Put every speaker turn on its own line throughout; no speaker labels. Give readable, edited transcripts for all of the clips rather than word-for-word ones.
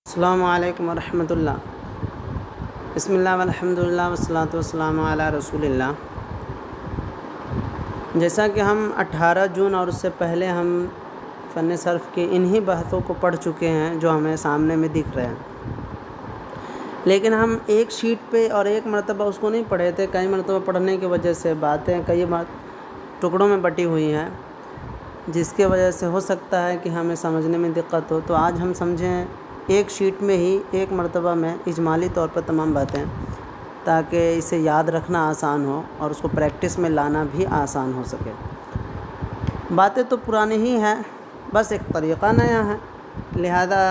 السلام علیکم ورحمۃ اللہ۔ بسم اللہ والحمد للہ والصلاۃ والسلام علی رسول اللہ۔ جیسا کہ ہم 18 جون اور اس سے پہلے ہم فن صرف کی انہی بحثوں کو پڑھ چکے ہیں جو ہمیں سامنے میں دکھ رہے ہیں، لیکن ہم ایک شیٹ پہ اور ایک مرتبہ اس کو نہیں پڑھے تھے۔ کئی مرتبہ پڑھنے کی وجہ سے باتیں کئی ٹکڑوں میں بٹی ہوئی ہیں، جس کی وجہ سے ہو سکتا ہے کہ ہمیں سمجھنے میں دقت ہو۔ تو آج ہم سمجھیں ایک شیٹ میں ہی ایک مرتبہ میں اجمالی طور پر تمام باتیں، تاکہ اسے یاد رکھنا آسان ہو اور اس کو پریکٹس میں لانا بھی آسان ہو سکے۔ باتیں تو پرانی ہی ہیں، بس ایک طریقہ نیا ہے، لہذا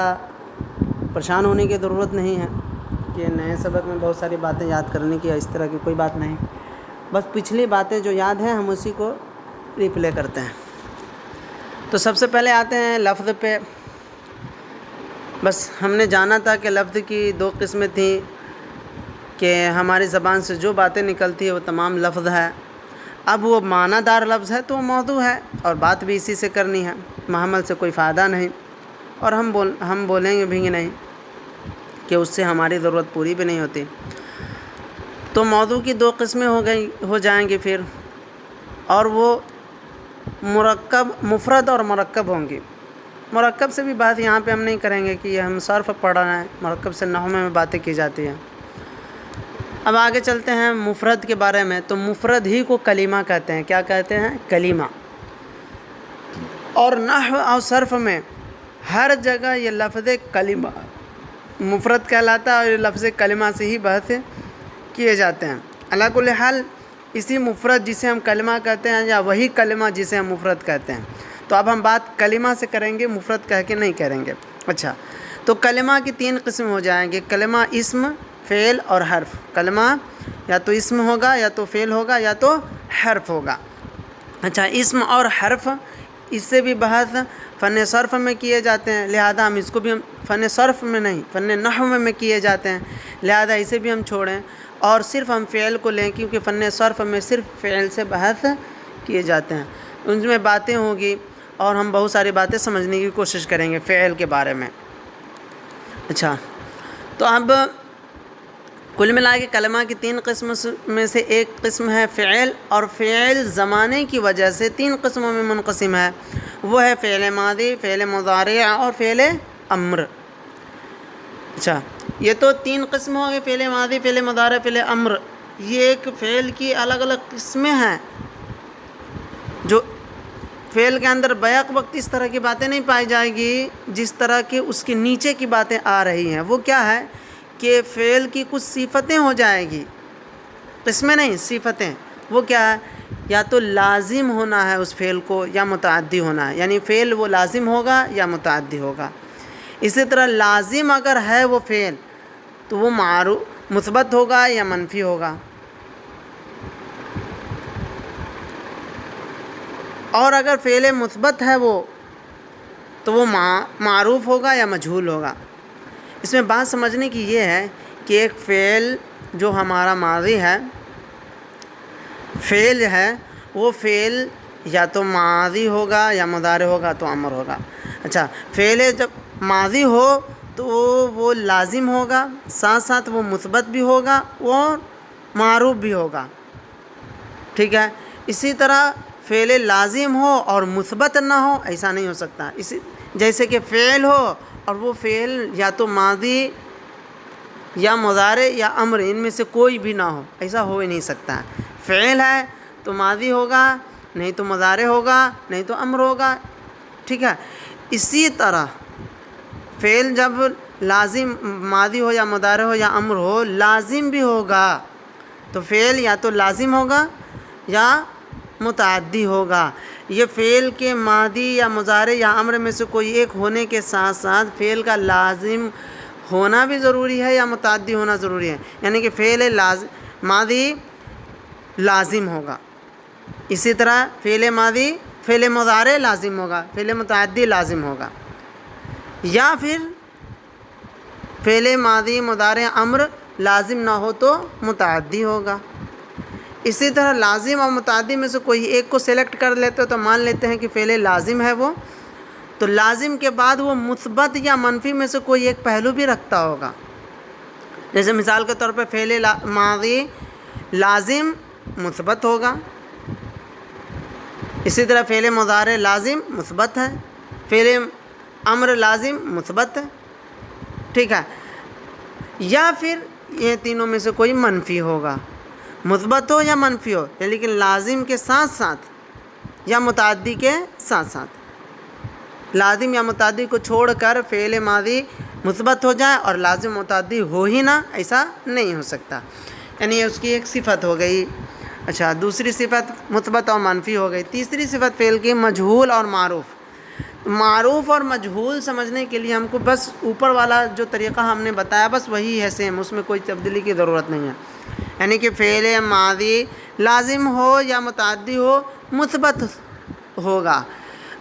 پریشان ہونے کی ضرورت نہیں ہے کہ نئے سبق میں بہت ساری باتیں یاد کرنے کی، اس طرح کی کوئی بات نہیں۔ بس پچھلی باتیں جو یاد ہیں ہم اسی کو ریپلے کرتے ہیں۔ تو سب سے پہلے آتے ہیں لفظ پہ۔ بس ہم نے جانا تھا کہ لفظ کی دو قسمیں تھیں، کہ ہماری زبان سے جو باتیں نکلتی ہے وہ تمام لفظ ہے۔ اب وہ معنی دار لفظ ہے تو وہ موضوع ہے، اور بات بھی اسی سے کرنی ہے، محمل سے کوئی فائدہ نہیں، اور ہم بولیں گے بھی نہیں کہ اس سے ہماری ضرورت پوری بھی نہیں ہوتی۔ تو موضوع کی دو قسمیں ہو جائیں گی پھر، اور وہ مفرد اور مرکب ہوں گی۔ مرکب سے بھی بات یہاں پہ ہم نہیں کریں گے کہ یہ ہم صرف پڑھ رہے ہیں، مرکب سے نحو میں باتیں کی جاتی ہیں۔ اب آگے چلتے ہیں مفرد کے بارے میں۔ تو مفرد ہی کو کلمہ کہتے ہیں۔ کیا کہتے ہیں؟ کلمہ۔ اور نحو اور صرف میں ہر جگہ یہ لفظ کلمہ مفرد کہلاتا ہے، اور یہ لفظ کلمہ سے ہی بحث کیے جاتے ہیں۔ علی کل حال اسی مفرد جسے ہم کلمہ کہتے ہیں، یا وہی کلمہ جسے ہم مفرد کہتے ہیں۔ تو اب ہم بات کلمہ سے کریں گے، مفرد کہہ کے نہیں کریں گے۔ اچھا، تو کلمہ کی تین قسم ہو جائیں گے۔ کلمہ اسم، فعل اور حرف۔ کلمہ یا تو اسم ہوگا، یا تو فعل ہوگا، یا تو حرف ہوگا۔ اچھا، اسم اور حرف، اس سے بھی بحث فن صرف میں کیے جاتے ہیں، لہذا ہم اس کو بھی فن صرف میں نہیں، فن نحو میں کیے جاتے ہیں، لہذا اسے بھی ہم چھوڑیں اور صرف ہم فعل کو لیں، کیونکہ فن صرف میں صرف فعل سے بحث کیے جاتے ہیں۔ ان میں باتیں ہوں گی اور ہم بہت ساری باتیں سمجھنے کی کوشش کریں گے فعل کے بارے میں۔ اچھا، تو اب کل ملا کے کلمہ کی تین قسم میں سے ایک قسم ہے فعل، اور فعل زمانے کی وجہ سے تین قسموں میں منقسم ہے، وہ ہے فعل ماضی، فعل مضارع اور فعل امر۔ اچھا، یہ تو تین قسم ہو گئے، فعل ماضی، فعل مضارع، فعل امر۔ یہ ایک فعل کی الگ الگ قسمیں ہیں، جو فعل کے اندر بیک وقت اس طرح کی باتیں نہیں پائی جائے گی جس طرح کہ اس کے نیچے کی باتیں آ رہی ہیں۔ وہ کیا ہے کہ فعل کی کچھ صفتیں ہو جائے گی، قسمیں نہیں، صفتیں۔ وہ کیا ہے؟ یا تو لازم ہونا ہے اس فعل کو، یا متعدی ہونا ہے، یعنی فعل وہ لازم ہوگا یا متعدی ہوگا۔ اسی طرح لازم اگر ہے وہ فعل تو وہ مثبت ہوگا یا منفی ہوگا، اور اگر فعل مثبت ہے وہ تو وہ معروف ہوگا یا مجہول ہوگا۔ اس میں بات سمجھنے کی یہ ہے کہ ایک فعل جو ہمارا ماضی ہے، فعل ہے، وہ فعل یا تو ماضی ہوگا یا مضارع ہوگا تو امر ہوگا۔ اچھا، فعل جب ماضی ہو تو وہ لازم ہوگا، ساتھ ساتھ وہ مثبت بھی ہوگا اور معروف بھی ہوگا، ٹھیک ہے۔ اسی طرح فعل لازم ہو اور مثبت نہ ہو، ایسا نہیں ہو سکتا۔ جیسے کہ فعل ہو اور وہ فعل یا تو ماضی یا مضارع یا امر، ان میں سے کوئی بھی نہ ہو، ایسا ہو ہی نہیں سکتا۔ فعل ہے تو ماضی ہوگا، نہیں تو مضارع ہوگا، نہیں تو امر ہوگا، ٹھیک ہے۔ اسی طرح فعل جب لازم ماضی ہو یا مضارع ہو یا امر ہو، لازم بھی ہوگا، تو فعل یا تو لازم ہوگا یا متعدی ہوگا۔ یہ فعل کے ماضی یا مضارع یا امر میں سے کوئی ایک ہونے کے ساتھ ساتھ فعل کا لازم ہونا بھی ضروری ہے یا متعدی ہونا ضروری ہے، یعنی کہ فعل ماضی لازم ہوگا، اسی طرح فعل مضارع لازم ہوگا، فعل متعدی لازم ہوگا، یا پھر فعل ماضی مضارع امر لازم نہ ہو تو متعدی ہوگا۔ اسی طرح لازم اور متعدی میں سے کوئی ایک کو سلیکٹ کر لیتے تو مان لیتے ہیں کہ فعل لازم ہے وہ، تو لازم کے بعد وہ مثبت یا منفی میں سے کوئی ایک پہلو بھی رکھتا ہوگا. جیسے مثال کے طور پہ فعل ماضی لازم مثبت ہوگا، اسی طرح فعل مضارع لازم مثبت ہے، فعل امر لازم مثبت ہے، ٹھیک ہے. یا پھر یہ تینوں میں سے کوئی منفی ہوگا، مثبت ہو یا منفی ہو، لیکن لازم کے ساتھ ساتھ یا متعدی کے ساتھ ساتھ. لازم یا متعدی کو چھوڑ کر فعل ماضی مثبت ہو جائے اور لازم متعدی ہو ہی نہ، ایسا نہیں ہو سکتا. یعنی اس کی ایک صفت ہو گئی. اچھا، دوسری صفت مثبت اور منفی ہو گئی. تیسری صفت فعل کی مجہول اور معروف. معروف اور مجہول سمجھنے کے لیے ہم کو بس اوپر والا جو طریقہ ہم نے بتایا بس وہی ہے سیم، اس میں کوئی تبدیلی کی ضرورت نہیں ہے. یعنی کہ فعل ماضی لازم ہو یا متعدی ہو مثبت ہوگا،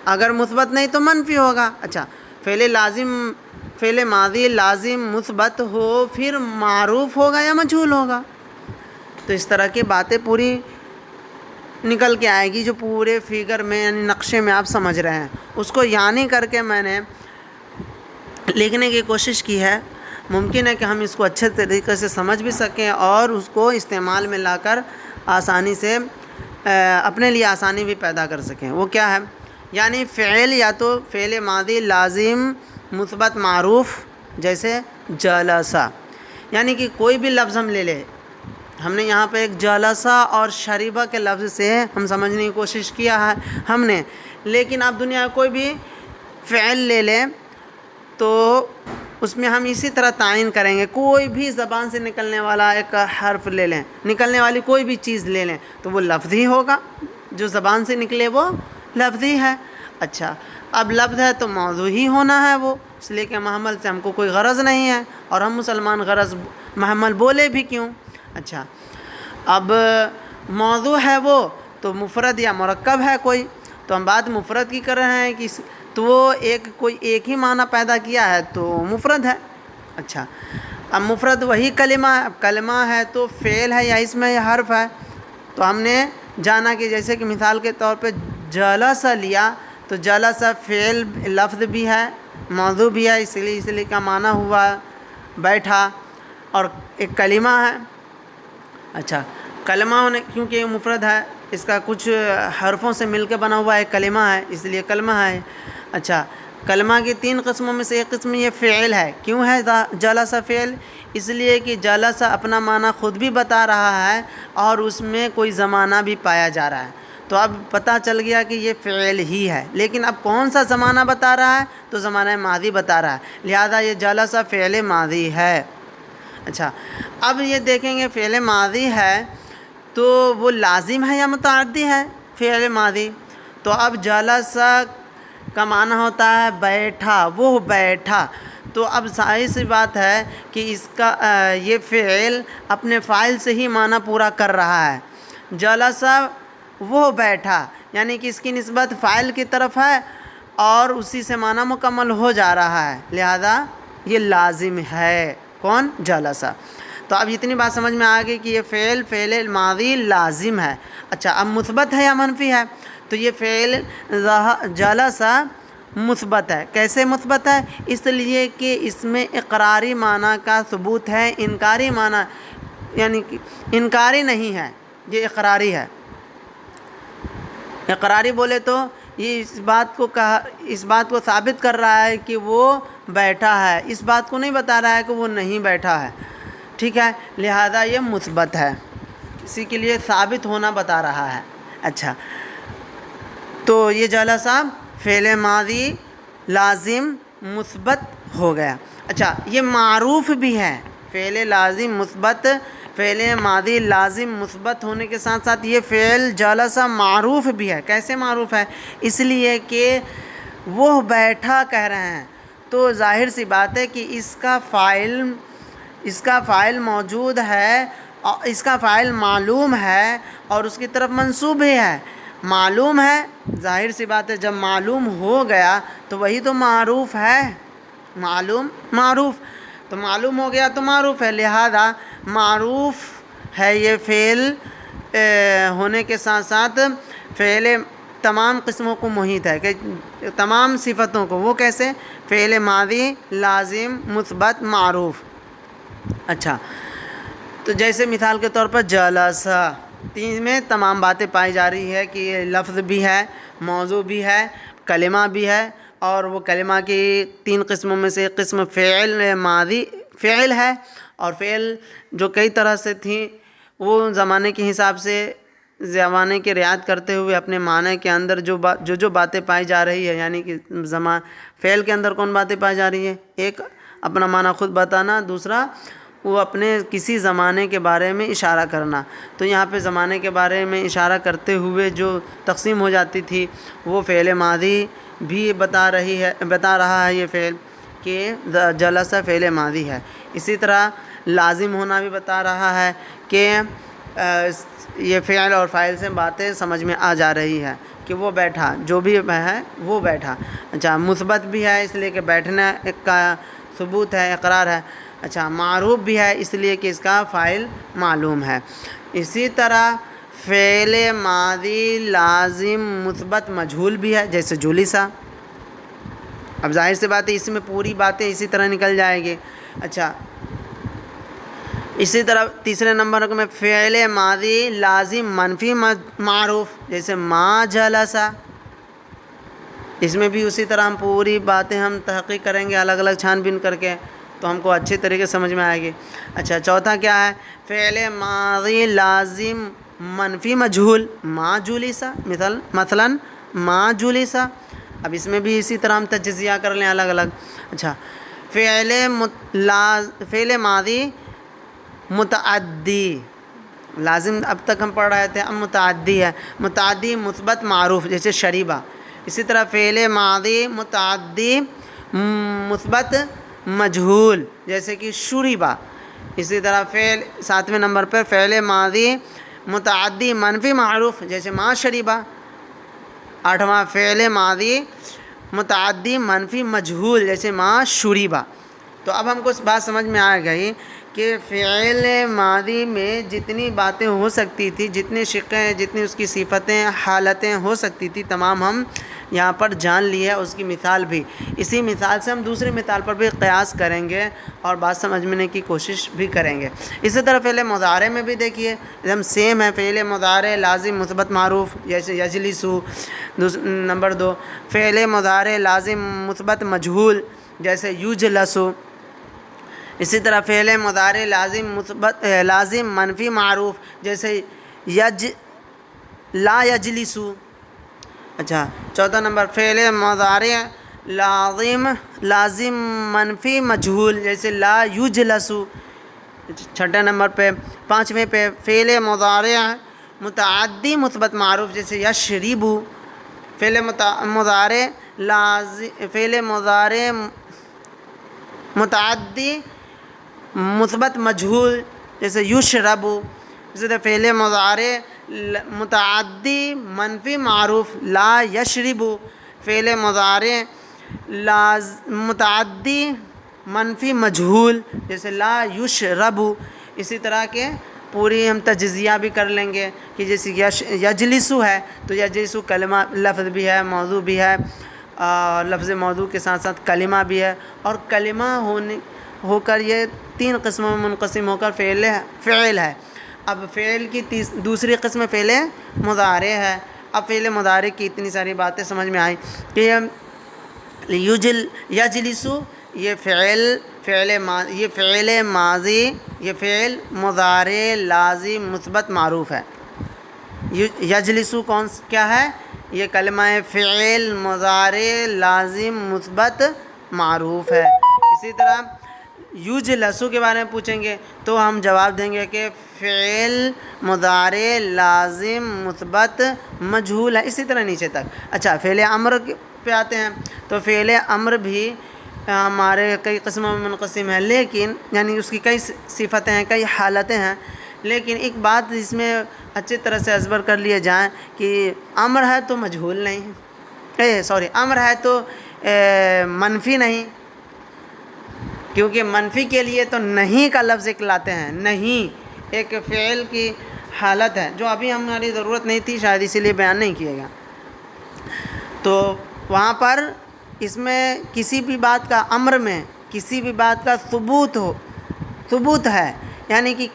اگر مثبت نہیں تو منفی ہوگا. اچھا، فعل ماضی لازم مثبت ہو پھر معروف ہوگا یا مجہول ہوگا. تو اس طرح کی باتیں پوری نکل کے آئے گی جو پورے فگر میں یعنی نقشے میں آپ سمجھ رہے ہیں. اس کو یعنی کر کے میں نے لکھنے کی کوشش کی ہے. ممکن ہے کہ ہم اس کو اچھے طریقے سے سمجھ بھی سکیں اور اس کو استعمال میں لا کر آسانی سے اپنے لیے آسانی بھی پیدا کر سکیں. وہ کیا ہے؟ یعنی فعل یا تو فعل ماضی لازم مثبت معروف، جیسے جلسہ، یعنی کہ کوئی بھی لفظ ہم لے لیں. ہم نے یہاں پہ ایک جلسہ اور شریبہ کے لفظ سے ہم سمجھنے کی کوشش کیا ہے ہم نے، لیکن آپ دنیا کوئی بھی فعل لے لیں تو اس میں ہم اسی طرح تعین کریں گے. کوئی بھی زبان سے نکلنے والا ایک حرف لے لیں، نکلنے والی کوئی بھی چیز لے لیں تو وہ لفظی ہوگا، جو زبان سے نکلے وہ لفظی ہے. اچھا، اب لفظ ہے تو موضوع ہی ہونا ہے وہ، اس لیے کہ محمل سے ہم کو کوئی غرض نہیں ہے، اور ہم مسلمان غرض محمل بولے بھی کیوں. اچھا، اب موضوع ہے وہ تو مفرد یا مرکب ہے کوئی، تو ہم بات مفرد کی کر رہے ہیں کہ تو وہ کوئی ایک ہی معنی پیدا کیا ہے تو مفرد ہے. اچھا، اب مفرد وہی کلمہ ہے. اب کلمہ ہے تو فعل ہے یا اسم ہے یا حرف ہے. تو ہم نے جانا کہ جیسے کہ مثال کے طور پہ جلسہ لیا تو جلسہ فعل لفظ بھی ہے، موضوع بھی ہے، اس لیے کا معنی ہوا بیٹھا، اور ایک کلمہ ہے. اچھا، کلمہ ہونے کیونکہ یہ مفرد ہے، اس کا کچھ حرفوں سے مل کے بنا ہوا ایک کلمہ ہے، اس لیے کلمہ ہے. اچھا، کلمہ کی 3 قسموں میں سے ایک قسم یہ فعل ہے. کیوں ہے جلسہ فعل؟ اس لیے کہ جلسہ اپنا معنی خود بھی بتا رہا ہے اور اس میں کوئی زمانہ بھی پایا جا رہا ہے. تو اب پتہ چل گیا کہ یہ فعل ہی ہے، لیکن اب کون سا زمانہ بتا رہا ہے؟ تو زمانہ ماضی بتا رہا ہے، لہذا یہ جلسہ فعل ماضی ہے. اچھا، اب یہ دیکھیں گے فعل ماضی ہے تو وہ لازم ہے یا متعدی ہے فعل ماضی. تو اب جلسہ کا معنی ہوتا ہے بیٹھا، وہ بیٹھا. تو اب ظاہر سی بات ہے کہ اس کا یہ فعل اپنے فاعل سے ہی معنی پورا کر رہا ہے. جلسہ وہ بیٹھا، یعنی کہ اس کی نسبت فاعل کی طرف ہے اور اسی سے معنی مکمل ہو جا رہا ہے، لہذا یہ لازم ہے. کون؟ جلسہ. تو اب اتنی بات سمجھ میں آ گئی کہ یہ فعل ماضی لازم ہے. اچھا، اب مثبت ہے یا منفی ہے؟ تو یہ فعل جلسہ مثبت ہے. کیسے مثبت ہے؟ اس لیے کہ اس میں اقراری معنی کا ثبوت ہے، انکاری معنی یعنی کہ انکاری نہیں ہے، یہ اقراری ہے. اقراری بولے تو یہ اس بات کو ثابت کر رہا ہے کہ وہ بیٹھا ہے، اس بات کو نہیں بتا رہا ہے کہ وہ نہیں بیٹھا ہے. ٹھیک ہے، لہذا یہ مثبت ہے، اسی کے لیے ثابت ہونا بتا رہا ہے. اچھا، تو یہ جلسہ فعل ماضی لازم مثبت ہو گیا. اچھا، یہ معروف بھی ہے. فعل لازم مثبت، فعل ماضی لازم مثبت ہونے کے ساتھ ساتھ یہ فعل جلسہ معروف بھی ہے. کیسے معروف ہے؟ اس لیے کہ وہ بیٹھا کہہ رہے ہیں تو ظاہر سی بات ہے کہ اس کا فاعل موجود ہے، اس کا فاعل معلوم ہے اور اس کی طرف منصوب بھی ہے. معلوم ہے، ظاہر سی بات ہے جب معلوم ہو گیا تو وہی تو معروف ہے. معروف تو معلوم ہو گیا تو معروف ہے، لہذا معروف ہے یہ فعل ہونے کے ساتھ ساتھ فعل تمام قسموں کو محیط ہے، کہ تمام صفتوں کو. وہ کیسے؟ فعل ماضی لازم مثبت معروف. اچھا، تو جیسے مثال کے طور پر جلسہ، تین میں تمام باتیں پائی جا رہی ہے کہ یہ لفظ بھی ہے، موضوع بھی ہے، کلمہ بھی ہے. اور وہ کلمہ کی تین قسموں میں سے ایک قسم فعل ماضی فعل ہے، اور فعل جو کئی طرح سے تھیں وہ زمانے کے حساب سے زمانے کی رعایت کرتے ہوئے اپنے معنی کے اندر جو باتیں پائی جا رہی ہے، یعنی کہ فعل کے اندر کون باتیں پائی جا رہی ہیں؟ ایک اپنا معنی خود بتانا، دوسرا وہ اپنے کسی زمانے کے بارے میں اشارہ کرنا. تو یہاں پہ زمانے کے بارے میں اشارہ کرتے ہوئے جو تقسیم ہو جاتی تھی وہ فعل ماضی بھی بتا رہا ہے یہ فعل، کہ جلسہ فعل ماضی ہے. اسی طرح لازم ہونا بھی بتا رہا ہے کہ یہ فعل اور فاعل سے باتیں سمجھ میں آ جا رہی ہے کہ وہ بیٹھا، جو بھی ہے وہ بیٹھا. اچھا، مثبت بھی ہے اس لیے کہ بیٹھنا ایک کا ثبوت ہے، اقرار ہے. اچھا، معروف بھی ہے اس لیے کہ اس کا فاعل معلوم ہے. اسی طرح فعل ماضی لازم مثبت مجہول بھی ہے، جیسے جلسہ. اب ظاہر سی بات ہے اس میں پوری باتیں اسی طرح نکل جائے گی. اچھا، اسی طرح تیسرے نمبر میں فعل ماضی لازم منفی معروف، جیسے ما جلسہ. اس میں بھی اسی طرح ہم پوری باتیں ہم تحقیق کریں گے الگ الگ چھان بین کر کے، تو ہم کو اچھی طریقے سے سمجھ میں آئے گی. اچھا، چوتھا کیا ہے؟ فعل ماضی لازم منفی مجہول ما جلسہ، مثلا ما جلسہ. اب اس میں بھی اسی طرح ہم تجزیہ کر لیں الگ الگ. اچھا، فعل ماضی متعدی لازم اب تک ہم پڑھ رہے تھے، اب متعدی ہے. متعدی مثبت معروف، جیسے شریبہ. اسی طرح فعل ماضی متعدی مثبت مجہول، جیسے کہ شریبہ. اسی طرح ساتویں نمبر پر فعل ماضی متعدی منفی معروف، جیسے ما شریبہ. آٹھواں فعل ماضی متعدی منفی مجہول، جیسے ما شریبہ. تو اب ہم کو اس بات سمجھ میں آ گئی کہ فعل ماضی میں جتنی باتیں ہو سکتی تھی، جتنی شقیں، جتنی اس کی صفتیں، حالتیں ہو سکتی تھی، تمام ہم یہاں پر جان لی ہے. اس کی مثال بھی، اسی مثال سے ہم دوسری مثال پر بھی قیاس کریں گے اور بات سمجھنے کی کوشش بھی کریں گے. اسی طرح فعل مضارع میں بھی دیکھیے ایک دم سیم ہے. فعل مضارع لازم مثبت معروف، جیسے یجلسو. نمبر 2 فعل مضارع لازم مثبت مجہول، جیسے یجلسو. اسی طرح فعل مضارع لازم منفی معروف، جیسے لا یجلسو. اچھا، چوتھا نمبر فعل مضارع لازم منفی مجہول، جیسے لا یجلسو. چھٹے نمبر پہ پانچویں پہ فعل مضارع متعدی مثبت معروف، جیسے یشربو. فعل مضارع متعدی مثبت مجہول، جیسے یشربو. اسی طرح فعل مضارع متعدی منفی معروف، لا یشربو. فعل مضارع متعدی منفی مجہول، جیسے لا یشربو. اسی طرح کے پوری ہم تجزیہ بھی کر لیں گے کہ جیسے یجلسو ہے تو یجلسو کلمہ لفظ بھی ہے، موضوع بھی ہے، لفظ موضوع کے ساتھ ساتھ کلمہ بھی ہے. اور کلمہ ہو کر یہ تین قسموں میں منقسم ہو کر فعل ہے. اب فعل کی دوسری قسم فعل مضارع ہے. اب فعل مضارع کی اتنی ساری باتیں سمجھ میں آئیں کہ یجلسو یہ فعل ماضی یہ فعل مضارع لازم مثبت معروف ہے. یجلسو کیا ہے؟ یہ کلمہ فعل مضارع لازم مثبت معروف ہے. اسی طرح یجلسو کے بارے میں پوچھیں گے تو ہم جواب دیں گے کہ فعل مضارع لازم مثبت مجہول ہے. اسی طرح نیچے تک. اچھا، فعل امر پہ آتے ہیں تو فعل امر بھی ہمارے کئی قسموں میں منقسم ہے، لیکن یعنی اس کی کئی صفتیں ہیں، کئی حالتیں ہیں. لیکن ایک بات اس میں اچھی طرح سے ازبر کر لیے جائیں کہ امر ہے تو مجہول نہیں، امر ہے تو منفی نہیں، کیونکہ منفی کے لیے تو نہیں کا لفظ ایک لاتے ہیں. نہیں ایک فعل کی حالت ہے جو ابھی ہماری ضرورت نہیں تھی، شاید اسی لیے بیان نہیں کیے گا. تو وہاں پر اس میں کسی بھی بات کا امر میں کسی بھی بات کا ثبوت ہے، یعنی کہ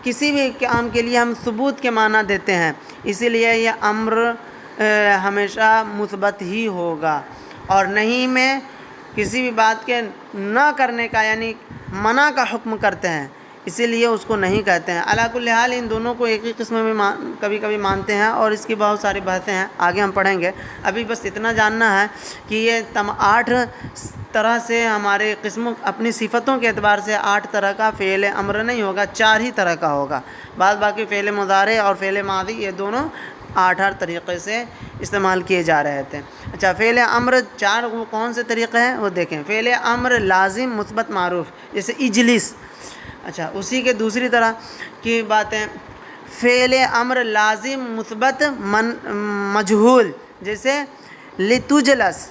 کسی بھی کام کے لیے ہم ثبوت کے معنی دیتے ہیں، اسی لیے یہ امر ہمیشہ مثبت ہی ہوگا، اور نہیں میں کسی بھی بات کے نہ کرنے کا یعنی منع کا حکم کرتے ہیں، اسی لیے اس کو نہیں کہتے ہیں۔ علی کل حال ان دونوں کو ایک ہی قسم میں کبھی کبھی مانتے ہیں، اور اس کی بہت ساری بحثیں ہیں، آگے ہم پڑھیں گے۔ ابھی بس اتنا جاننا ہے کہ یہ 8 طرح سے ہمارے قسموں اپنی صفتوں کے اعتبار سے 8 طرح کا فعل امر نہیں ہوگا، 4 ہی طرح کا ہوگا، بعد باقی فعل مضارع اور فعل ماضی یہ دونوں 8 طریقے سے استعمال کیے جا رہے تھے۔ اچھا، فعل امر 4 وہ کون سے طریقے ہیں وہ دیکھیں۔ فعل امر لازم مثبت معروف، جیسے اجلس، اچھا اسی کے دوسری طرح کی باتیں، فعل امر لازم مثبت مجہول، جیسے لتجلس،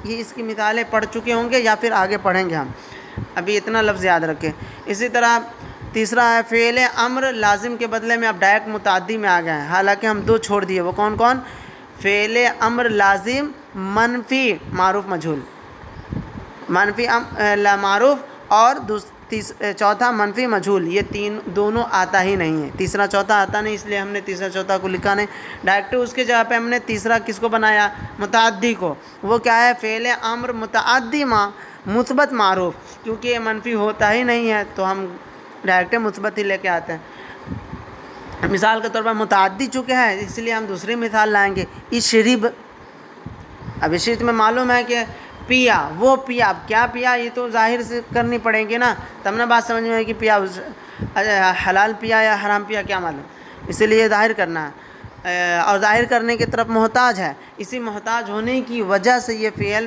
یہ اس کی مثالیں پڑھ چکے ہوں گے یا پھر آگے پڑھیں گے ہم، ابھی اتنا لفظ یاد رکھیں۔ اسی طرح تیسرا ہے فعل امر لازم کے بدلے میں اب ڈائریکٹ متعدی میں آ گئے ہیں، حالانکہ ہم 2 چھوڑ دیے، وہ کون کون؟ فعل امر لازم منفی معروف مجہول، منفی معروف، اور چوتھا منفی مجہول، یہ دونوں آتا ہی نہیں ہے، تیسرا چوتھا آتا نہیں، اس لیے ہم نے تیسرا چوتھا کو لکھا نہیں، ڈائریکٹ اس کے جگہ پہ ہم نے تیسرا کس کو بنایا؟ متعدی کو۔ وہ کیا ہے؟ فعل امر متعدی مثبت معروف، کیونکہ یہ منفی ہوتا ہی نہیں ہے تو ہم ڈائریکٹ مثبت ہی لے کے آتے ہیں۔ مثال کے طور پر متعدی چکے ہیں اس لیے ہم دوسری مثال لائیں گے، اشرب، اب اشرب میں معلوم ہے کہ پیا، وہ پیا، اب کیا پیا یہ تو ظاہر سے کرنی پڑے گی نا، تب نہ بات سمجھ میں آئے کہ پیا حلال پیا یا حرام پیا کیا معلوم، اسی لیے ظاہر کرنا ہے، اور ظاہر کرنے کی طرف محتاج ہے، اسی محتاج ہونے کی وجہ سے یہ فعل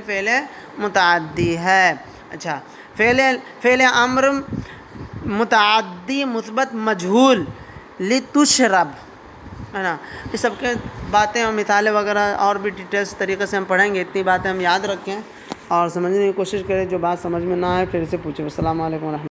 متعدی ہے۔ اچھا، فعل امر متعدی مثبت مجہول، لتشرب، ہے نا، یہ سب کے باتیں اور مثالیں وغیرہ اور بھی ڈیٹیلس طریقے سے ہم پڑھیں گے، اتنی باتیں ہم یاد رکھیں اور سمجھنے کی کوشش کریں، جو بات سمجھ میں نہ آئے پھر سے پوچھیں۔ السلام علیکم ورحمۃ اللہ۔